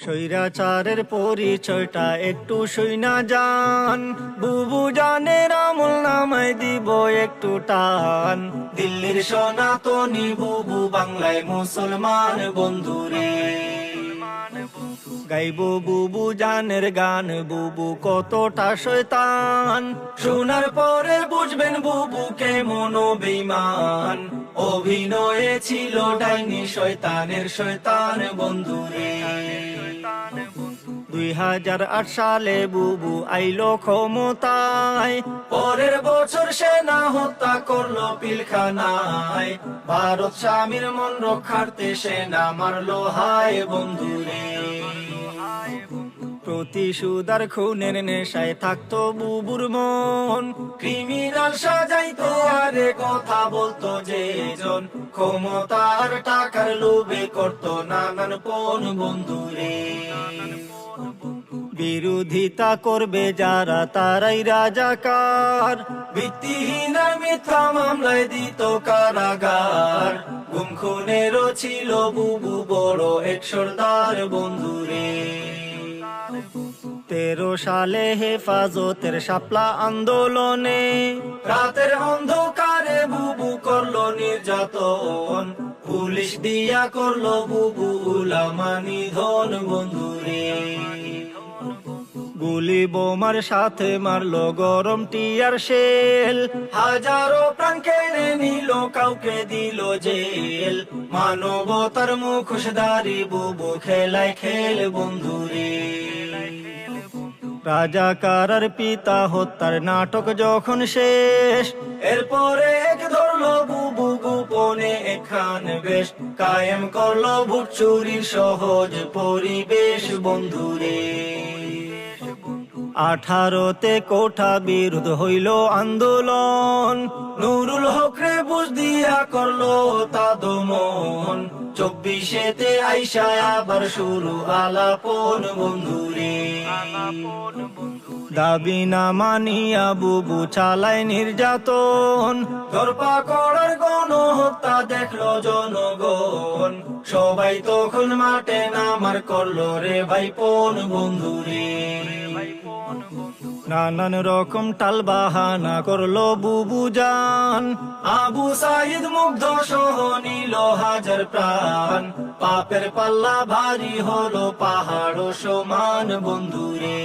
স্বৈরাচারের পরিচয়টা একটু শুইনা যান, বুবু জানের আমল নামায় দিব একটু টান। দিল্লির সনাতনী বুবু, বাংলায় মুসলমান বন্ধুরে, গাইবো বুবু জানের গান, বুবু কতটা শয়তান। শোনার পরে বুঝবেন বুবু কেমন বেঈমান, অভিনয়ে ছিল ডাইনি শয়তানের শয়তান বন্ধুরে। 2008 সালে বুবু আইলো ক্ষমতায়, পরের বছর সেনা হত্যা করলো পিলখানায়। ভারত স্বামীর মন রক্ষার্থে সেনা মারলো হায় বন্ধুরে। প্রতিশোধার খুনের নেশায় থাকতো বুবুর মন, ক্রিমিনাল সাজাইতো আরে কথা বলতো যেজন, ক্ষমতার টাকার লোভে করতো নানান পণ বন্ধুরে। বিরোধিতা করবে যারা তারাই রাজাকার, ভিত্তিহীন আর মিথ্যা মামলায় দিত কারাগার। গুম খুনেরও ছিল বুবু বড় এক সর্দার বন্ধুরে। 13 সালে হেফাজতের শাপলা আন্দোলনে, রাতের অন্ধকারে বুবু করলো নির্যাতন। পুলিশ দিয়া করলো বুবু উলামা নিধন বন্ধুরে। গুলি বোমার সাথে মারলো গরম টিয়ার শেল, হাজারো প্রাণ কেড়ে নিল, কাউকে দিল জেল। মানবতার মুখোশধারী বুবু খেলায় খেল বন্ধুরে। রাজাকার আর পিতা হত্যার নাটক যখন শেষ, এরপরে এক ধরলো বুবু গোপনে এখান বেশ, কায়েম করলো ভোট চুরির সহজ পরিবেশ বন্ধুরে। 18তে কোঠা বিরোধ হইল আন্দোলন, নুরুল হক রে বুঝ দিয়া করলো তা দমন। 24তে আইসা আবার শুরু আলাপন বন্ধুরে। দাবি না মানিয়া বুবু চালায় নির্যাতন, ধরপাকড়ার গণহত্যা দেখলো জনগণ। সবাই তখন মাঠে নামার করলো রে ভাইপন বন্ধুরে। নানান রকম টাল বাহানা করলো বুবু জান, আবু সাইদ মুগ্ধ সহ নিল হাজার প্রাণ। পাপের পাল্লা ভারী হলো পাহাড় সমান বন্ধুরে।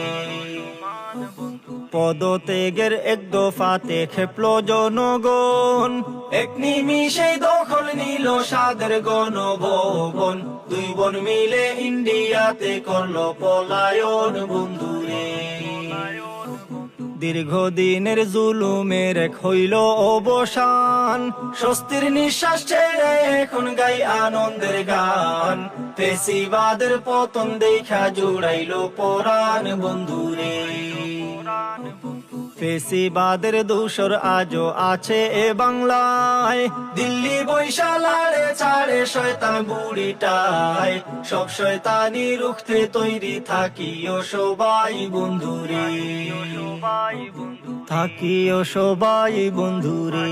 পদত্যাগের এক দফাতে খেপলো জনগণ, এক নিমিষেই দখল নিল সাদের গণভবন। 2 বোন মিলে ইন্ডিয়াতে করলো পলায়ন বন্ধুরে। দীর্ঘদিনের জুলুমের এক হইল অবসান, স্বস্তির নিঃশ্বাস ছেড়ে এখন গাই আনন্দের গান। ফেসিবাদের পতন দেখা জুড়াইলো পরাণ বন্ধুরে। ফেসিবাদের দূষর আজও আছে এ বাংলায়, দিল্লি বৈশালারে ছাড়ে শয়তান বুড়িটায়। সব শয়তানি রুখতে তৈরি থাকিও সবাই বন্ধুরে, থাকিও সবাই বন্ধুরে।